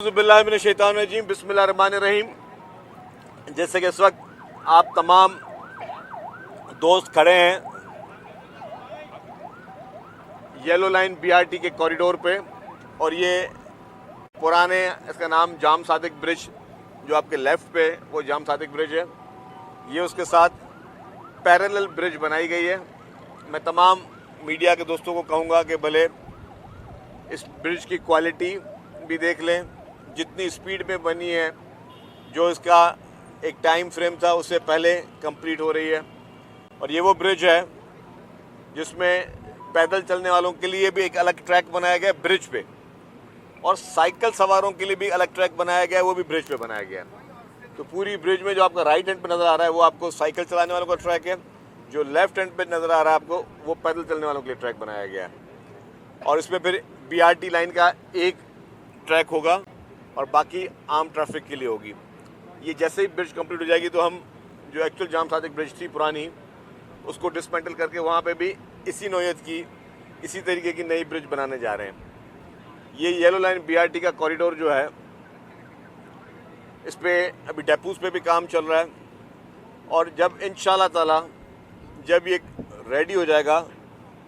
बिस्मिल्लाहिर्रहमानिर्रहीम बिस्मिल्लाहिर्रहमानिर्रहीम। जैसे कि इस वक्त आप तमाम दोस्त खड़े हैं येलो लाइन बीआरटी के कॉरिडोर पे, और ये पुराने, इसका नाम जाम सादिक ब्रिज, जो आपके लेफ़्ट पे वो जाम सादिक ब्रिज है। ये उसके साथ पैरेलल ब्रिज बनाई गई है। मैं तमाम मीडिया के दोस्तों को कहूँगा कि भले इस ब्रिज की क्वालिटी भी देख लें, जितनी स्पीड में बनी है, जो इसका एक टाइम फ्रेम था उससे पहले कंप्लीट हो रही है। और ये वो ब्रिज है जिसमें पैदल चलने वालों के लिए भी एक अलग ट्रैक बनाया गया है ब्रिज पे, और साइकिल सवारों के लिए भी अलग ट्रैक बनाया गया है, वो भी ब्रिज पे बनाया गया है। तो पूरी ब्रिज में जो आपका राइट एंड पे नज़र आ रहा है वो आपको साइकिल चलाने वालों का ट्रैक है, जो लेफ्ट एंड पे नज़र आ रहा है आपको वो पैदल चलने वालों के लिए ट्रैक बनाया गया है। और इसमें फिर बीआरटी लाइन का एक ट्रैक होगा और बाकी आम ट्रैफिक के लिए होगी। ये जैसे ही ब्रिज कंप्लीट हो जाएगी तो हम जो एक्चुअल जाम सादिक ब्रिज थी पुरानी, उसको डिसमेंटल करके वहाँ पे भी इसी नौयत की, इसी तरीके की नई ब्रिज बनाने जा रहे हैं। ये येलो लाइन बीआरटी का कॉरिडोर जो है, इस पर अभी डेपोज पे भी काम चल रहा है, और जब इंशाल्लाह ताला जब ये रेडी हो जाएगा,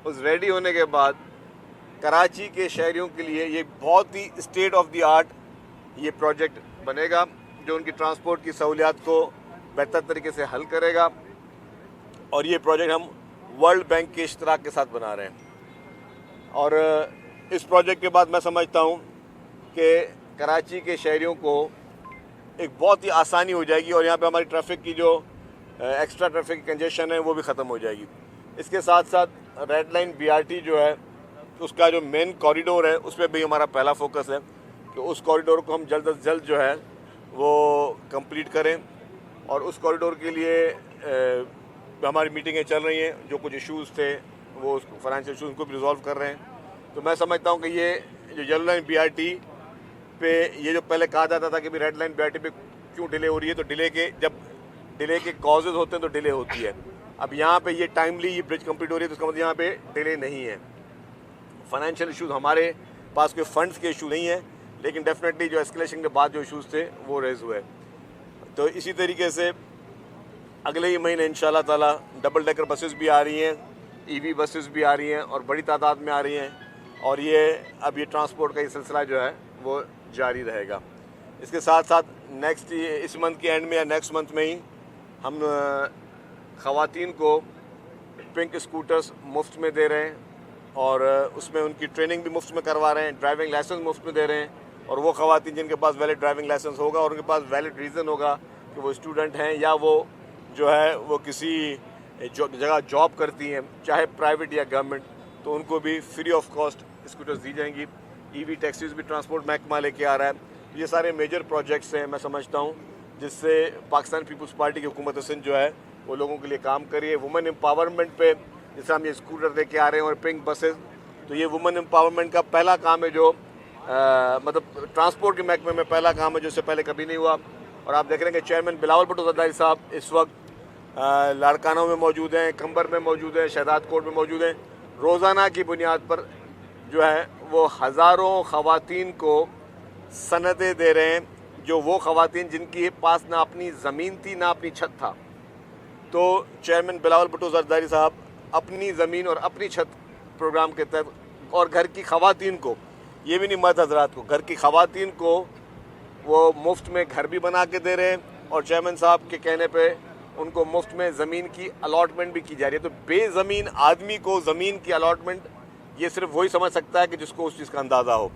उस रेडी होने के बाद कराची के शहरियों के लिए ये बहुत ही स्टेट ऑफ द आर्ट ये प्रोजेक्ट बनेगा, जो उनकी ट्रांसपोर्ट की सहूलियात को बेहतर तरीके से हल करेगा। और ये प्रोजेक्ट हम वर्ल्ड बैंक के इश्तराक के साथ बना रहे हैं। और इस प्रोजेक्ट के बाद मैं समझता हूँ कि कराची के शहरियों को एक बहुत ही आसानी हो जाएगी, और यहाँ पे हमारी ट्रैफिक की जो एक्स्ट्रा ट्रैफिक कंजेशन है वो भी ख़त्म हो जाएगी। इसके साथ साथ रेड लाइन बीआरटी जो है, उसका जो मेन कॉरिडोर है उस पर भी हमारा पहला फोकस है कि उस कॉरिडोर को हम जल्द से जल्द जो है वो कंप्लीट करें। और उस कॉरिडोर के लिए हमारी मीटिंगें चल रही हैं, जो कुछ इश्यूज़ थे वो फाइनेंशियल इशूज़ उनको भी रिजॉल्व कर रहे हैं। तो मैं समझता हूँ कि ये जो येलो लाइन बीआरटी पे ये जो पहले कहा जाता था कि रेड लाइन बीआरटी पे क्यों डिले हो रही है, तो जब डिले के कॉजेज़ होते हैं तो डिले होती है। अब यहाँ पे ये टाइमली ये ब्रिज कंप्लीट हो रही है, तो इसका मतलब यहाँ पे डिले नहीं है। फाइनेंशियल इशूज़, हमारे पास कोई फंड्स के इशू नहीं है, लेकिन डेफिनेटली जो एस्केलेशन के बाद जो इशूज़ थे वो रेज हुए। तो इसी तरीके से अगले ही महीने इंशाल्लाह ताला डबल डेकर बसेस भी आ रही हैं, ईवी बसेस भी आ रही हैं और बड़ी तादाद में आ रही हैं, और ये ट्रांसपोर्ट का ये सिलसिला जो है वो जारी रहेगा। इसके साथ साथ इस मंथ के एंड में या नेक्स्ट मंथ में ही हम ख़वातीन को पिंक स्कूटर्स मुफ्त में दे रहे हैं, और उसमें उनकी ट्रेनिंग भी मुफ्त में करवा रहे हैं, ड्राइविंग लाइसेंस मुफ्त में दे रहे हैं। और वो ख़वातीन जिनके पास वैलिड ड्राइविंग लाइसेंस होगा और उनके पास वैलिड रीज़न होगा कि वो स्टूडेंट हैं या वो जो है वो किसी जगह जॉब करती हैं, चाहे प्राइवेट या गवर्नमेंट, तो उनको भी फ्री ऑफ कॉस्ट स्कूटर्स दी जाएंगी। ईवी टैक्सीज भी ट्रांसपोर्ट महकमा लेके आ रहा है। ये सारे मेजर प्रोजेक्ट्स हैं, मैं समझता हूँ, जिससे पाकिस्तान पीपल्स पार्टी की हुकूमत सिंध जो है वो लोगों के लिए काम कर रही है। वुमेन एम्पावरमेंट पे जैसे हम ये स्कूटर लेके आ रहे हैं और पिंक बसेस, तो ये वुमेन एम्पावरमेंट का पहला काम है, जो मतलब ट्रांसपोर्ट के महकमे में पहला काम है, जो इससे पहले कभी नहीं हुआ। और आप देख रहे हैं कि चेयरमैन बिलावल भुट्टो ज़रदारी साहब इस वक्त लाड़कानों में मौजूद हैं, कंबर में मौजूद हैं, शहदाद कोट में मौजूद हैं। रोज़ाना की बुनियाद पर जो है वो हज़ारों ख़वातीन को सनदें दे रहे हैं, जो वो ख़वातीन जिनके पास ना अपनी ज़मीन थी ना अपनी छत था। तो चेयरमैन बिलावल भुट्टो ज़रदारी साहब अपनी ज़मीन और अपनी छत प्रोग्राम के तहत, और घर की ख़वातीन को, ये भी नहीं मर्द हजरात को, घर की ख़वातीन को वो मुफ्त में घर भी बना के दे रहे हैं, और चेयरमैन साहब के कहने पे उनको मुफ्त में ज़मीन की अलॉटमेंट भी की जा रही है। तो बेज़मीन आदमी को ज़मीन की अलॉटमेंट ये सिर्फ वही समझ सकता है कि जिसको उस चीज़ का अंदाज़ा हो।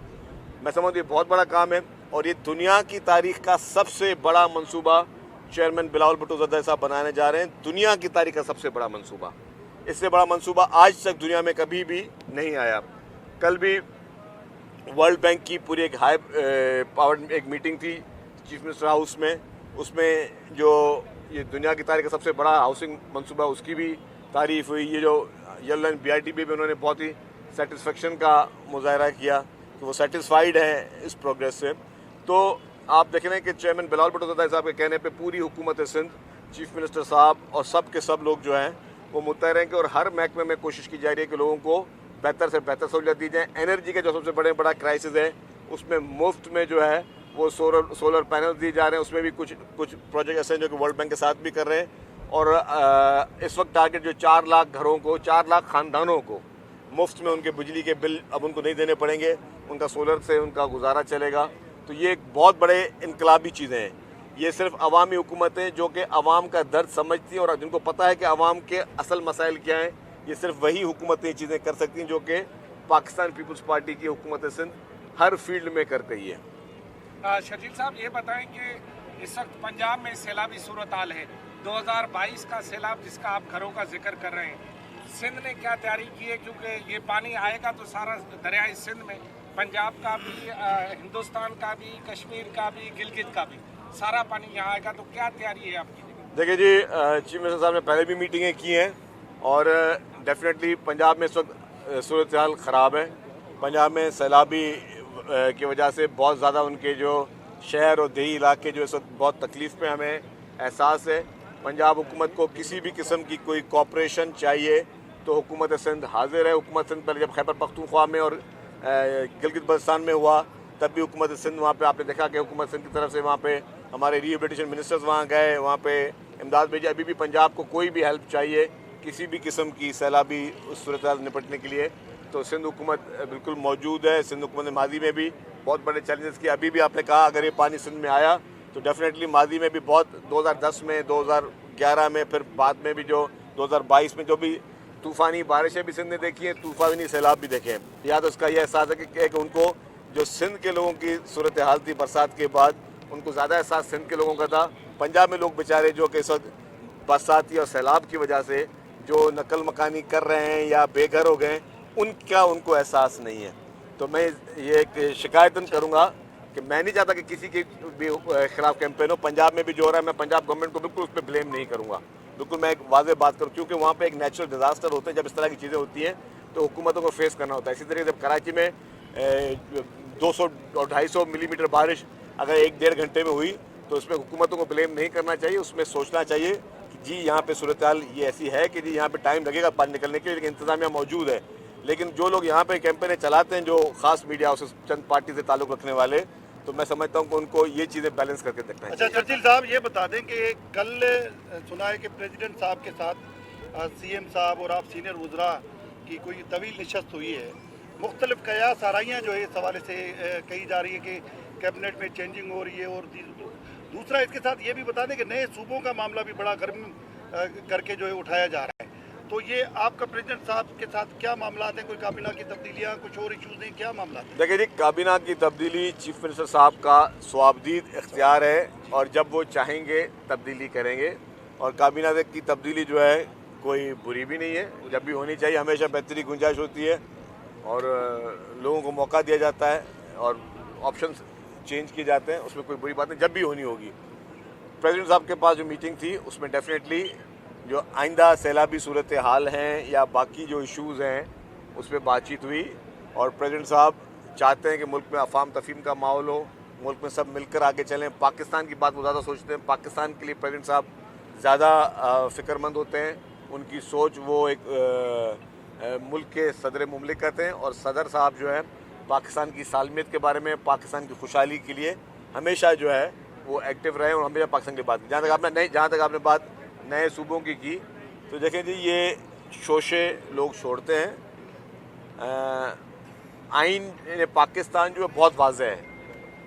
मैं समझती हूँ बहुत बड़ा काम है, और ये दुनिया की तारीख़ का सबसे बड़ा मंसूबा चेयरमैन बिलावल भुट्टो ज़रदारी साहब बनाने जा रहे हैं। दुनिया की तारीख़ का सबसे बड़ा मंसूबा, इससे बड़ा मंसूबा आज तक दुनिया में कभी भी नहीं आया। कल भी वर्ल्ड बैंक की पूरी एक हाई पावर एक मीटिंग थी चीफ मिनिस्टर हाउस में, उसमें जो ये दुनिया की तारीख़ का सबसे बड़ा हाउसिंग मंसूबा उसकी भी तारीफ़ हुई। ये जो येलो लाइन बीआरटी भी उन्होंने बहुत ही सेटिस्फेक्शन का मुजाहरा किया कि वो सेटिस्फाइड हैं इस प्रोग्रेस से। तो आप देख रहे हैं कि चेयरमैन बिलावल भुट्टो ज़रदारी साहब के कहने पे पूरी हुकूमत सिंध, चीफ मिनिस्टर साहब और सब के सब लोग जो हैं वो मुतहर हैं कि, और हर महकमे में कोशिश की जा रही है कि लोगों को बेहतर से बेहतर सहूलियत दी जाए। एनर्जी का जो सबसे बड़ा क्राइसिस है उसमें मुफ्त में जो है وہ سولر پینل دیے جا رہے ہیں. اس میں بھی کچھ پروجیکٹ ایسے ہیں جو کہ ورلڈ بینک کے ساتھ بھی کر رہے ہیں. اور اس وقت ٹارگیٹ جو 4 لاکھ گھروں کو 4 لاکھ خاندانوں کو مفت میں ان کے بجلی کے بل اب ان کو نہیں دینے پڑیں گے, ان کا سولر سے ان کا گزارا چلے گا. تو یہ ایک بہت بڑے انقلابی چیزیں ہیں. یہ صرف عوامی حکومتیں جو کہ عوام کا درد سمجھتی ہیں اور جن کو پتہ ہے کہ عوام کے اصل مسائل کیا ہیں, یہ صرف وہی حکومتیں یہ چیزیں کر سکتی ہیں جو کہ پاکستان پیپلز پارٹی کی حکومت سندھ ہر فیلڈ میں کر گئی ہے. شرجیل صاحب یہ بتائیں کہ اس وقت پنجاب میں سیلابی صورتحال ہے, 2022 کا سیلاب جس کا آپ گھروں کا ذکر کر رہے ہیں, سندھ نے کیا تیاری کی ہے؟ کیونکہ یہ پانی آئے گا تو سارا دریائے سندھ میں, پنجاب کا بھی, ہندوستان کا بھی, کشمیر کا بھی, گلگت کا بھی, سارا پانی یہاں آئے گا, تو کیا تیاری ہے آپ کی؟ دیکھیں جی, چیف منسٹر صاحب نے پہلے بھی میٹنگیں کی ہیں اور ڈیفینیٹلی پنجاب میں اس وقت صورتحال خراب ہے. پنجاب میں سیلابی کی وجہ سے بہت زیادہ ان کے جو شہر اور دیہی علاقے جو اس وقت بہت تکلیف میں ہمیں احساس ہے. پنجاب حکومت کو کسی بھی قسم کی کوئی کوآپریشن چاہیے تو حکومت سندھ حاضر ہے. حکومت سندھ پہلے جب خیبر پختونخوا میں اور گلگت بلتستان میں ہوا تب بھی حکومت سندھ وہاں پہ, آپ نے دیکھا کہ حکومت سندھ کی طرف سے وہاں پہ ہمارے ریہیبلیٹیشن منسٹرز وہاں گئے, وہاں پہ امداد بھیجی. ابھی بھی پنجاب کو کوئی بھی ہیلپ چاہیے کسی بھی قسم کی سیلابی صورتحال نپٹنے کے لیے تو سندھ حکومت بالکل موجود ہے. سندھ حکومت نے ماضی میں بھی بہت بڑے چیلنجز کیے. ابھی بھی آپ نے کہا اگر یہ پانی سندھ میں آیا تو ڈیفینیٹلی ماضی میں بھی بہت 2010 میں, 2011 میں, پھر بعد میں بھی جو 2022 میں جو بھی طوفانی بارشیں بھی سندھ نے دیکھی ہیں, طوفانی سیلاب بھی دیکھے ہیں. یا تو اس کا یہ احساس ہے کہ ان کو جو سندھ کے لوگوں کی صورتحال تھی برسات کے بعد, ان کو زیادہ احساس سندھ کے لوگوں کا تھا. پنجاب میں لوگ بیچارے جو کہ اس وقت برساتی اور سیلاب کی وجہ سے جو نقل مکانی کر رہے ہیں یا بے گھر ہو گئے, ان کو احساس نہیں ہے. تو میں یہ ایک شکایتاً کروں گا کہ میں نہیں چاہتا کہ کسی کے بھی خلاف کیمپین ہو. پنجاب میں بھی جو ہو رہا ہے میں پنجاب گورنمنٹ کو بالکل اس پہ بلیم نہیں کروں گا. بالکل میں ایک واضح بات کروں, کیونکہ وہاں پہ ایک نیچرل ڈیزاسٹر ہوتے ہیں. جب اس طرح کی چیزیں ہوتی ہیں تو حکومتوں کو فیس کرنا ہوتا ہے. اسی طریقے جب کراچی میں 200 اور 250 ملی میٹر بارش اگر 1-1.5 گھنٹے میں ہوئی تو اس میں حکومتوں کو بلیم نہیں کرنا چاہیے. اس میں سوچنا چاہیے کہ جی یہاں پہ صورتحال یہ ایسی ہے کہ جی یہاں پہ ٹائم لگے گا پانی نکلنے کے لیے, لیکن انتظامیہ موجود ہے. لیکن جو لوگ یہاں پہ کیمپینیں چلاتے ہیں جو خاص میڈیا ہاؤسز چند پارٹی سے تعلق رکھنے والے, تو میں سمجھتا ہوں کہ ان کو یہ چیزیں بیلنس کر کے دیکھنا ہے. اچھا شرجیل صاحب یہ بتا دیں کہ کل سنا ہے کہ پریزیڈنٹ صاحب کے ساتھ سی ایم صاحب اور آپ سینئر وزراء کی کوئی طویل نشست ہوئی ہے. مختلف قیاس آرائیاں جو ہے اس حوالے سے کہی جا رہی ہے کہ کیبنٹ میں چینجنگ ہو رہی ہے. اور دوسرا اس کے ساتھ یہ بھی بتا دیں کہ نئے صوبوں کا معاملہ بھی بڑا گرم کر کے جو ہے اٹھایا جا رہا ہے. تو یہ آپ کا پریزیڈنٹ صاحب کے ساتھ کیا معاملات ہیں؟ کوئی کابینہ کی تبدیلیاں, کچھ اور ایشوز ہیں, کیا معاملات ہیں؟ دیکھیں جی, کابینہ کی تبدیلی چیف منسٹر صاحب کا صوابدید اختیار ہے اور جب وہ چاہیں گے تبدیلی کریں گے. اور کابینہ کی تبدیلی جو ہے کوئی بری بھی نہیں ہے, جب بھی ہونی چاہیے. ہمیشہ بہتری کی گنجائش ہوتی ہے اور لوگوں کو موقع دیا جاتا ہے اور آپشنز چینج کیے جاتے ہیں. اس میں کوئی بری بات نہیں, جب بھی ہونی ہوگی. پریزیڈنٹ صاحب کے پاس جو میٹنگ تھی اس میں ڈیفینیٹلی جو آئندہ سیلابی صورتحال ہیں یا باقی جو ایشوز ہیں اس پہ بات چیت ہوئی. اور پریزیڈنٹ صاحب چاہتے ہیں کہ ملک میں افہام تفہیم کا ماحول ہو, ملک میں سب مل کر آگے چلیں. پاکستان کی بات وہ زیادہ سوچتے ہیں, پاکستان کے لیے پریزیڈنٹ صاحب زیادہ فکر مند ہوتے ہیں. ان کی سوچ وہ ایک ملک کے صدر مملکت ہیں اور صدر صاحب جو ہے پاکستان کی سالمیت کے بارے میں, پاکستان کی خوشحالی کے لیے ہمیشہ جو ہے وہ ایکٹیو رہے اور ہمیشہ پاکستان کی بات کی. جہاں تک آپ نے بات نئے صوبوں کی تو دیکھیں جی یہ شوشے لوگ چھوڑتے ہیں. آئین پاکستان جو ہے بہت واضح ہے.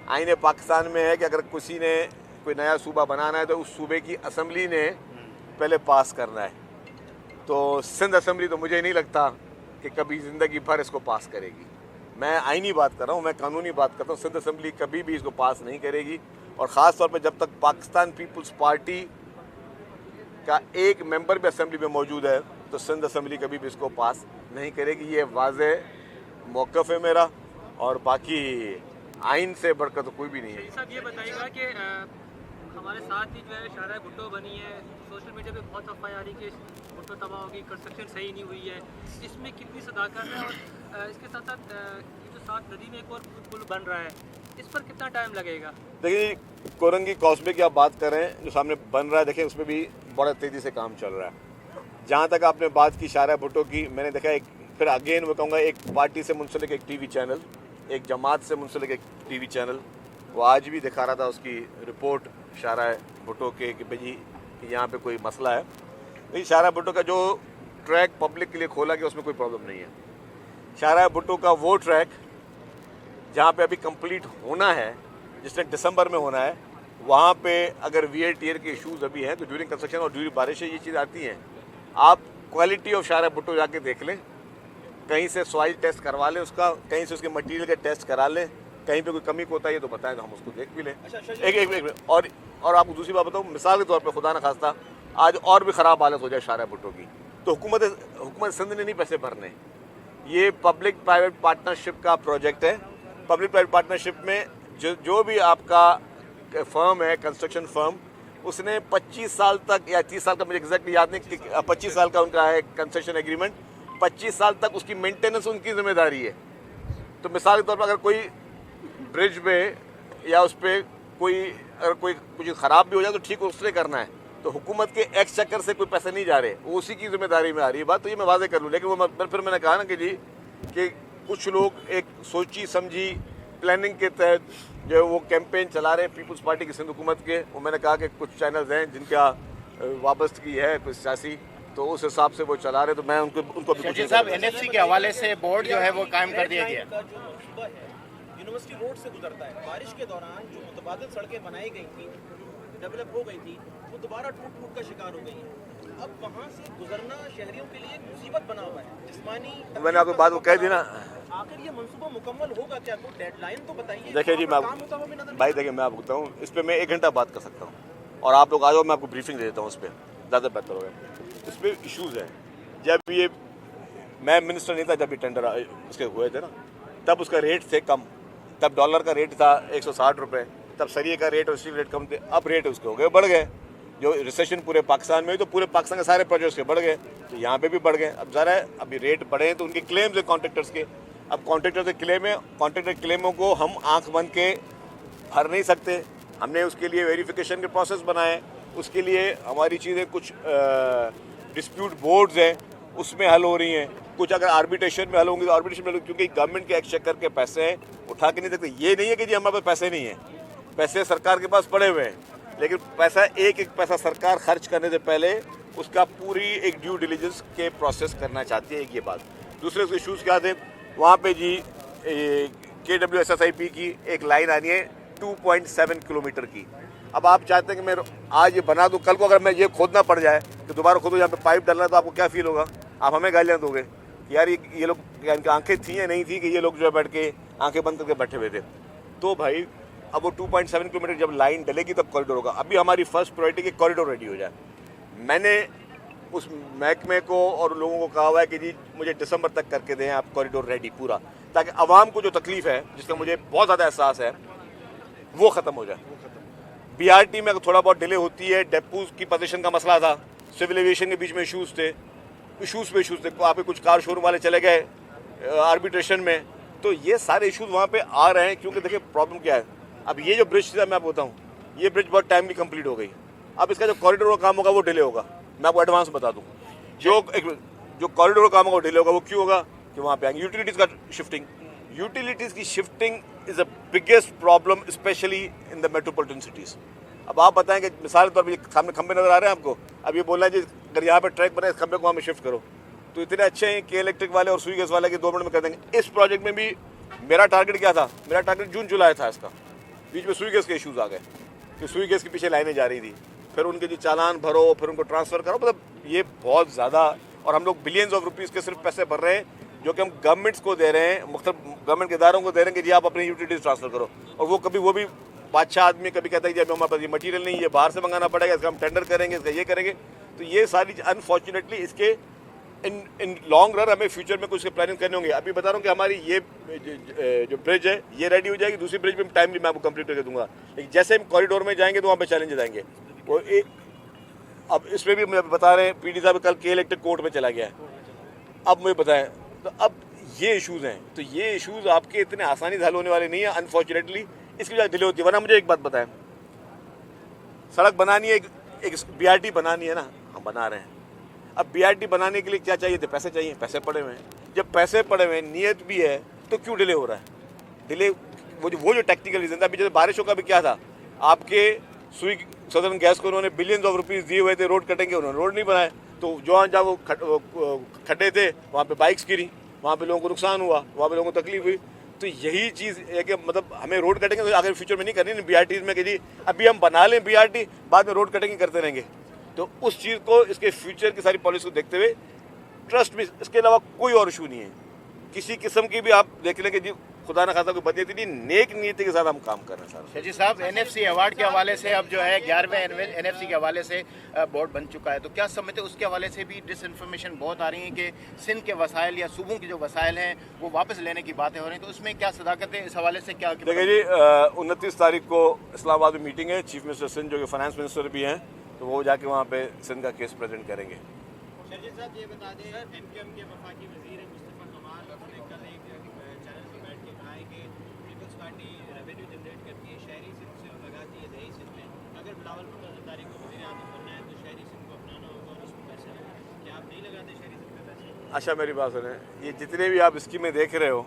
آئین پاکستان میں ہے کہ اگر کسی نے کوئی نیا صوبہ بنانا ہے تو اس صوبے کی اسمبلی نے پہلے پاس کرنا ہے. تو سندھ اسمبلی تو مجھے نہیں لگتا کہ کبھی زندگی بھر اس کو پاس کرے گی. میں آئینی بات کر رہا ہوں, میں قانونی بات کرتا ہوں. سندھ اسمبلی کبھی بھی اس کو پاس نہیں کرے گی. اور خاص طور پہ جب تک پاکستان پیپلز پارٹی کا ایک ممبر بھی اسمبلی میں موجود ہے تو سندھ اسمبلی کبھی بھی اس کو پاس نہیں کرے گی. یہ واضح موقف ہے میرا, اور باقی آئین سے بڑھ کر تو کوئی بھی نہیں ہے. صاحب یہ بتائیے گا کہ ہمارے ساتھ ہی جو ہے شارع بھٹو بنی ہے, سوشل میڈیا پہ بہت افواہیں آ رہی کہ بھٹو تباہ ہوگی, کنسٹرکشن صحیح نہیں ہوئی ہے, اس میں کتنی صداقت ہے؟ اور اس کے ساتھ ساتھ یہ جو ساتھ ندی میں ایک اور پل بن رہا ہے, اس پر کتنا ٹائم لگے گا؟ دیکھیے کورنگی کاسبے کی آپ بات کر رہے ہیں جو سامنے بن رہا ہے, دیکھیں اس میں بھی بڑا تیزی سے کام چل رہا ہے. جہاں تک آپ نے بات کی شارع بھٹو کی, میں نے دیکھا ایک پھر اگین وہ کہوں گا ایک پارٹی سے منسلک ایک ٹی وی چینل, ایک جماعت سے منسلک ایک ٹی وی چینل, वो आज भी दिखा रहा था उसकी रिपोर्ट शाहरा भुट्टो के कि भाई कि यहाँ पे कोई मसला है। नहीं, शाहरा भुट्टो का जो ट्रैक पब्लिक के लिए खोला गया उसमें कोई प्रॉब्लम नहीं है। शाहरा भुट्टो का वो ट्रैक जहाँ पे अभी कंप्लीट होना है, जिसने दिसंबर में होना है, वहाँ पे अगर VATR के इश्यूज अभी हैं तो ड्यूरिंग कंस्ट्रक्शन और ड्यूरिंग बारिशें ये चीज़ आती हैं। आप क्वालिटी ऑफ शाहरा भुट्टो जाके देख लें, कहीं से सॉइल टेस्ट करवा लें उसका, कहीं से उसके मटेरियल का टेस्ट करा लें, कहीं पे कोई कमी कोता है तो बताएं तो हम उसको देख भी लें। एक और आपको दूसरी बात बताऊँ, मिसाल के तौर पे खुदा न खास्ता आज और भी ख़राब हालत हो जाए शाहरा भुट्टो की, तो हुकूमत सिंध ने नहीं पैसे भरने। ये पब्लिक प्राइवेट पार्टनरशिप का प्रोजेक्ट है। पब्लिक प्राइवेट पार्टनरशिप में जो भी आपका फर्म है, कंस्ट्रक्शन फर्म, उसने 25 साल तक या 30 साल का, मुझे एग्जैक्टली याद नहीं, 25 साल का उनका है कंसेशन एग्रीमेंट, 25 साल तक उसकी मेंटेनेंस उनकी जिम्मेदारी है। तो मिसाल के तौर पर अगर कोई ब्रिज पे या उस पर अगर कोई कुछ ख़राब भी हो जाए तो ठीक उसने करना है, तो हुकूमत के एक्स चक्कर से कोई पैसे नहीं जा रहे, वो उसी की जिम्मेदारी में आ रही है बात। तो ये मैं वादे कर लूँ, लेकिन वो फिर मैंने कहा ना कि कुछ लोग एक सोची समझी प्लानिंग के तहत जो वो कैंपेन चला रहे हैं पीपल्स पार्टी की सिंध हुकूमत के। वो मैंने कहा कि कुछ चैनल्स हैं जिनका वाबस्तगी है कुछ सियासी, तो उस हिसाब से वो चला रहे, तो मैं उनको भी शकील साहब, NFC के हवाले से बोर्ड जो है वो कायम कर दिया गया। यूनिवर्सिटी रोड से गुजरता है, बारिश के दौरान जो मुतबादिल सड़कें बनाई गई थी, डेवलप हो गई थी, वो दोबारा टूट का शिकार हो गई हैं। अब वहाँ से गुजरना शहरियों के लिए एक मुसीबत बना हुआ है, जिस्मानी। मैंने आपको बात को कह दी ना। आखिर ये मंसूबा मुकम्मल होगा क्या? कोई डेडलाइन तो बताइए। देखिए जी, मैं भाई देखिए मैं आपको बताऊँ, इस पर मैं 1 घंटा बात कर सकता हूँ, और आप लोग आ जाओ, मैं आपको ब्रीफिंग दे देता हूँ, उस पर ज़्यादा बेहतर होगा। इस पर इशूज़ हैं। जब ये मैं मिनिस्टर नहीं था, जब ये टेंडर उसके हुए थे ना, तब उसका रेट थे कम, तब डॉलर का रेट था 160 रुपये, तब सरिये का रेट और स्टील रेट कम थे। अब रेट उसके हो गए, बढ़ गए। जो रिसेशन पूरे पाकिस्तान में, तो पूरे पाकिस्तान के सारे प्रोजेक्ट्स के बढ़ गए, तो यहाँ पे भी बढ़ गए। अब ज़रा अभी रेट बढ़े तो उनके क्लेम्स है कॉन्ट्रैक्टर्स के। अब कॉन्ट्रैक्टर से क्लेम है, कॉन्ट्रैक्टर क्लेमों को हम आंख बंद के भर नहीं सकते। हमने उसके लिए वेरिफिकेशन के प्रोसेस बनाए, उसके लिए हमारी चीज़ें कुछ डिस्प्यूट बोर्ड्स हैं उसमें हल हो रही हैं, कुछ अगर आर्बिट्रेशन में हल होंगी तो आर्बिट्रेशन में, क्योंकि गवर्नमेंट के एक्सचेकर के पैसे हैं, उठा के नहीं सकते। ये नहीं है कि जी हमारे पास पैसे नहीं हैं, पैसे सरकार के पास पड़े हुए हैं, लेकिन पैसा एक पैसा सरकार खर्च करने से पहले उसका पूरी एक ड्यू डिलीजेंस के प्रोसेस करना चाहती है। एक ये बात। दूसरे उसके इशूज़ क्या थे वहाँ पे जी, KWSSIP की एक लाइन आनी है 2.7 किलोमीटर की। अब आप चाहते हैं कि मैं आज ये बना दूँ, कल को अगर मैं ये खोदना पड़ जाए कि दोबारा खोदो, यहाँ पे पाइप डालना है, तो आपको क्या फील होगा? आप हमें गालियाँ दोगे यार ये लोग, इनकी आंखें थी या नहीं थी कि ये लोग जो है बैठ के आंखें बंद करके बैठे हुए थे। तो भाई अब वो 2.7 किलोमीटर जब लाइन डलेगी तब कॉरिडोर होगा। अभी हमारी फर्स्ट प्रायोरिटी कि कॉरिडोर रेडी हो जाए। मैंने उस महकमे को और लोगों को कहा हुआ है कि जी मुझे दिसंबर तक करके दें आप कॉरिडोर रेडी पूरा, ताकि आवाम को जो तकलीफ है, जिसका मुझे बहुत ज़्यादा एहसास है, वो ख़त्म हो जाए। BRT में अगर थोड़ा बहुत डिले होती है, डेपोज की पोजीशन का मसला था, सिविल एविएशन के बीच में इशूज़ थे, इशूज़ थे, वहाँ पे कुछ कार शोरूम वाले चले गए आर्बिट्रेशन में, तो ये सारे इशूज़ वहाँ पे आ रहे हैं। क्योंकि देखिए प्रॉब्लम क्या है, अब ये जो ब्रिज था मैं आपको बताऊँ, ये ब्रिज बहुत टाइमली कंप्लीट हो गई। अब इसका जो कॉरिडोर का काम होगा वो डिले होगा। मैं आपको एडवांस बता दूँ, जो कॉरिडोर का काम होगा वो डिले होगा। वो क्यों होगा कि वहाँ पे आएंगे यूटिलिटीज़ का शिफ्टिंग। यूटिलिटीज़ की shifting is the biggest problem specially in the metropolitan cities. अब आप बताएं कि मिसाल के तौर पर सामने खंबे नज़र आ रहे हैं आपको, अब ये बोलना है जी अगर यहाँ पर ट्रैक बना इस खंबे को वहाँ में शिफ्ट करो, तो इतने अच्छे हैं के इलेक्ट्रिक वाले और सुई गैस वाले के 2 मिनट में कर देंगे। इस प्रोजेक्ट में भी मेरा टारगेट क्या था, मेरा टारगेट जून जुलाई था इसका। बीच में सुई गैस के इशूज़ आ गए कि सुई गैस के पीछे लाइनें जा रही थी, फिर उनके जो चालान भरो, फिर उनको ट्रांसफ़र करो, मतलब ये बहुत ज़्यादा। और हम लोग बिलियंस ऑफ रुपीज़ के सिर्फ पैसे भर रहे हैं जो कि हम गवर्नमेंट्स को दे रहे हैं, मुख्तलिफ गवर्नमेंट के इदारों को दे रहे हैं कि जी आप अपनी यूटिलिटीज़ ट्रांसफ़र करो। और वो भी बादशाह आदमी कभी कहता है कि हमारे पास ये मटीरियल नहीं, ये बाहर से मंगाना पड़ेगा, इसका हम टेंडर करेंगे, इसका ये करेंगे। तो ये सारी अनफॉर्चुनेटली इसके इन लॉन्ग रन हमें फ्यूचर में कुछ प्लानिंग करने होंगे। अभी बता रहा हूँ कि हमारी ये जो ब्रिज है ये रेडी हो जाएगी, दूसरी ब्रिज में टाइमली मैं आपको कंप्लीट करके दूंगा। लेकिन जैसे हम कॉरिडोर में जाएंगे तो वहाँ पे चैलेंजेस आएंगे। वो अब इसमें भी मुझे बता रहे हैं PD साहब कल के इलेक्ट्रिक कोर्ट में चला गया है। अब मुझे बताएं, तो अब ये इशूज़ हैं, तो ये इशूज़ आपके इतने आसानी से हल होने वाले नहीं है अनफॉर्चुनेटली। इसकी वजह डिले होती है। वरना मुझे एक बात बताएं, सड़क बनानी है, एक BRT बनानी है ना, हम बना रहे हैं। अब BRT बनाने के लिए क्या चाहिए थे? पैसे चाहिए, पैसे पड़े हुए हैं। जब पैसे पड़े हुए हैं, नीयत भी है, तो क्यों डिले हो रहा है? डिले वो जो टेक्निकल रीजन था, अभी जैसे बारिशों का भी क्या था, आपके सुई सदर्न गैस को उन्होंने बिलियंस ऑफ रुपीस दिए हुए थे रोड कटेंगे, उन्होंने रोड नहीं बनाए, तो जहाँ वो खड्डे थे वहाँ पे बाइक्स गिरी, वहाँ पे लोगों को नुकसान हुआ, वहाँ पे लोगों को तकलीफ हुई। तो यही चीज़ है कि मतलब हमें रोड कटेंगे तो आगे फ्यूचर में नहीं करनी BRTs में कि जी अभी हम बना लें BRT, बाद में रोड कटेंगे करते रहेंगे। तो उस चीज़ को, इसके फ्यूचर की सारी पॉलिसी को देखते हुए, ट्रस्ट में इसके अलावा कोई और इशू नहीं है। किसी किस्म की भी आप देख लें कि जी खुदा न खासा कोई बदनीयती नहीं, नेक नीयति के साथ हम काम कर रहे हैं सर। शर्जील साहब, NFC अवार्ड के हवाले से अब जो है 11वें NFC के हवाले से बोर्ड बन चुका है, तो क्या समझते हैं उसके हवाले से भी डिसइन्फॉर्मेशन बहुत आ रही है कि सिंध के वसाइल या सूबों के जो वसाइल हैं वो वापस लेने की बातें हो रही हैं, तो उसमें क्या सदाकत है? इस हवाले से क्या देखिए जी, 29 तारीख को इस्लामाबाद में मीटिंग है, चीफ मिनिस्टर सिंध जो कि फाइनेंस मिनिस्टर भी हैं, तो वो जाके वहाँ पे सिंध का केस प्रेजेंट करेंगे। शर्जील साहब, ये बता दें, MKM के वफाकी वज़ीर मुस्तफ़ा कमाल ने कल एक चैनल पर बैठ के कहा है कि पीपल्स पार्टी रेवेन्यू जनरेट करती है, शहरी सिंध से लगाती है दही सिंध में। अगर बिलावल भुट्टो ज़रदारी को वज़ीर आज़म बनना है तो शहरी सिंध को अपनाना होगा और उसमें पैसे लगाना। क्या आप नहीं लगाते शहरी सिंध में पैसे? अच्छा, मेरी बात सुने, ये जितने भी आप स्कीमें देख रहे हो,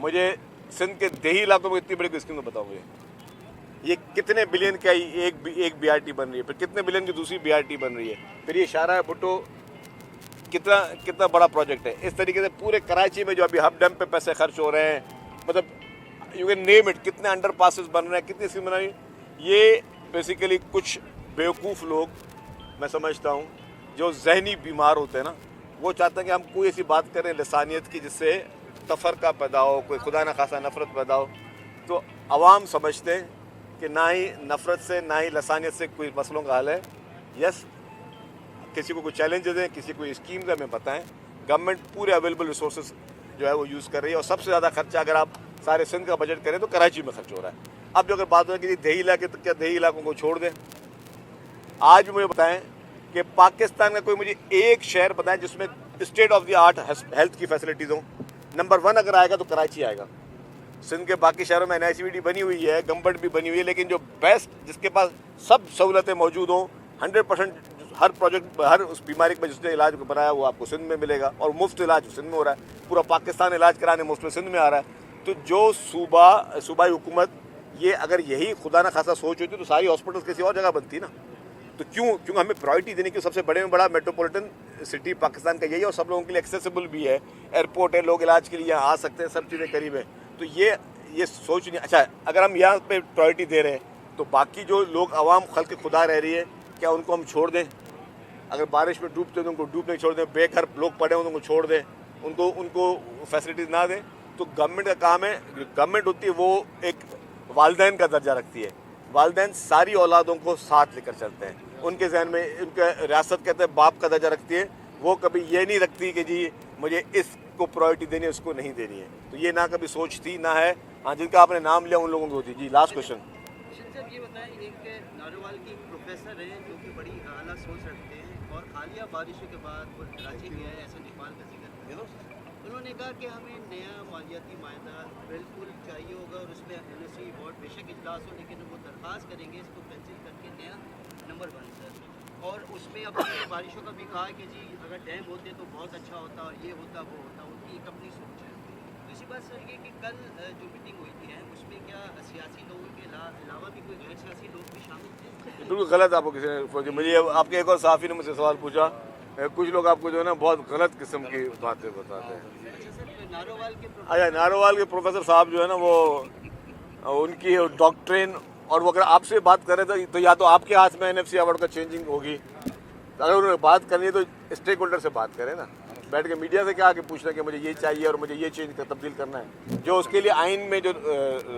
मुझे सिंध के देही इलाकों में इतनी बड़ी स्कीम बताओ मुझे, ये कितने बिलियन का एक BRT बन रही है, फिर कितने बिलियन की दूसरी BRT बन रही है, फिर ये शाहरा भुट्टो कितना बड़ा प्रोजेक्ट है। इस तरीके से पूरे कराची में जो अभी हब डैम पे पैसे खर्च हो रहे हैं, मतलब यू कैन नेम इट, कितने अंडर पासेस बन रहे हैं, कितनी स्कीम बना रही है। ये बेसिकली कुछ बेवकूफ़ लोग, मैं समझता हूँ, जो जहनी बीमार होते हैं ना, वो चाहते हैं कि हम कोई ऐसी बात करें लसानियत की जिससे तफरका पैदा हो, कोई खुदा न खासा नफरत पैदा हो। तो अवाम समझते हैं कि ना ही नफरत से ना ही लसानियत से कोई मसलों का हल है। यस, किसी को कोई चैलेंजेस हैं, किसी को स्कीम्स हमें बताएं। गवर्नमेंट पूरे अवेलेबल रिसोर्सेज जो है वो यूज़ कर रही है, और सबसे ज़्यादा खर्चा अगर आप सारे सिंध का बजट करें तो कराची में खर्च हो रहा है। अब जो अगर बात हो कि देही इलाके, तो क्या देही इलाकों को छोड़ दें? आज भी मुझे बताएं कि पाकिस्तान का कोई मुझे एक शहर बताएं जिसमें state of the art health की फैसिलिटीज़ हों। नंबर 1 अगर आएगा तो कराची आएगा। सिंध के बाकी शहरों में NICVD बनी हुई है, गम्बट भी बनी हुई है, लेकिन जो बेस्ट, जिसके पास सब सहूलतें मौजूद हों, 100% हर प्रोजेक्ट, हर उस बीमारी का जिसने इलाज बनाया वो आपको सिंध में मिलेगा, और मुफ्त इलाज सिंध में हो रहा है। पूरा पाकिस्तान इलाज कराने मुफ्त में सिंध में आ रहा है। तो जो सूबाई हुकूमत ये अगर यही खुदा न खासा सोच होती तो सारी हॉस्पिटल किसी और जगह बनती ना। तो क्यों हमें प्रायोरिटी देने की? सबसे बड़े में बड़ा मेट्रोपॉलिटन सिटी पाकिस्तान का यही है, और सब लोगों के लिए एक्सेसिबल भी है, एयरपोर्ट है, लोग इलाज के लिए यहाँ आ सकते हैं, सब चीज़ें करीब है। तो ये सोच नहीं। अच्छा, अगर हम यहाँ पे प्रायोरिटी दे रहे हैं तो बाकी जो लोग अवाम खल्क़ खुदा रह रही है, क्या उनको हम छोड़ दें? अगर बारिश में डूबते तो उनको डूबने छोड़ दें, बेघर लोग पड़े हो तो उनको छोड़ दें, उनको फैसिलिटीज़ ना दें? तो गवर्नमेंट का काम है, गवर्नमेंट होती है वो एक वालिदैन का दर्जा रखती है। वालिदैन सारी औलादों को साथ लेकर चलते हैं। उनके जहन में उनका रियासत कहते हैं बाप का दर्जा रखती है, वो कभी ये नहीं रखती कि जी मुझे इसको प्रायोरिटी देनी है, उसको नहीं देनी है। तो ये ना कभी सोच थी ना है। हाँ, जिनका आपने नाम लिया उन लोगों की होती। जी, लास्ट क्वेश्चन। साहब, ये बताएं, एक नारोवाल की प्रोफेसर हैं जो कि बड़ी आला सोच रखते हैं, और हालिया बारिशों के बाद वो कराची में आए, ऐसे नेपाल का जिक्र करें। उन्होंने कहा कि हमें नया मालियाती मायदा बिल्कुल चाहिए होगा, और उसमें NSC बोर्ड बेशक इजलास हो, लेकिन वो दरख्वास्त करेंगे इसको कैंसिल करके नया नंबर 1 सर। और उसमें अब बारिशों का भी कहा कि जी अगर डैम होते तो बहुत अच्छा होता, और ये होता वो होता, उनकी एक अपनी सोच है। दूसरी बात सर ये कि कल जो मीटिंग हुई थी उसमें क्या सियासी लोगों के अलावा भी कोई गैर सियासी लोग भी शामिल थे? बिल्कुल गलत आपको किसी ने, मुझे आपके एक और साफ़ी ने मुझसे सवाल पूछा, कुछ लोग आपको जो है ना बहुत गलत किस्म की बातें बताते हैं। अच्छा, नारोवाल के प्रोफेसर साहब जो है ना, वो उनकी डॉक्ट्रिन, और वो अगर आपसे बात करें तो या तो आपके हाथ में NFC अवार्ड का चेंजिंग होगी, अगर उन्होंने बात करनी है तो स्टेक होल्डर से बात करें ना। बैठ के मीडिया से क्या आके पूछना कि मुझे ये चाहिए और मुझे ये चेंज कर तब्दील करना है, जो उसके लिए आइन में जो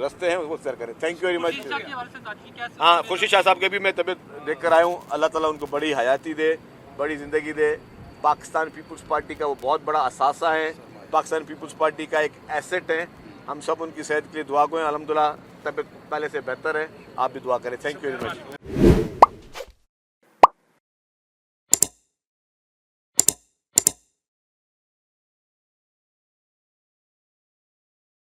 रास्ते हैं वो सर करें। Thank you very much. हाँ, खुर्शीद शाह साहब के भी मैं तबीयत देख कर आया हूँ। अल्लाह ताला उनको बड़ी हयाती दे, बड़ी ज़िंदगी दे। पाकिस्तान पीपल्स पार्टी का वो बहुत बड़ा असासा है, पाकिस्तान पीपल्स पार्टी का एक एसेट है। हम सब उनकी सेहत के लिए दुआ करें। अल्हम्दुलिल्लाह तबीयत पहले से बेहतर है, आप भी दुआ करें। Thank you very much.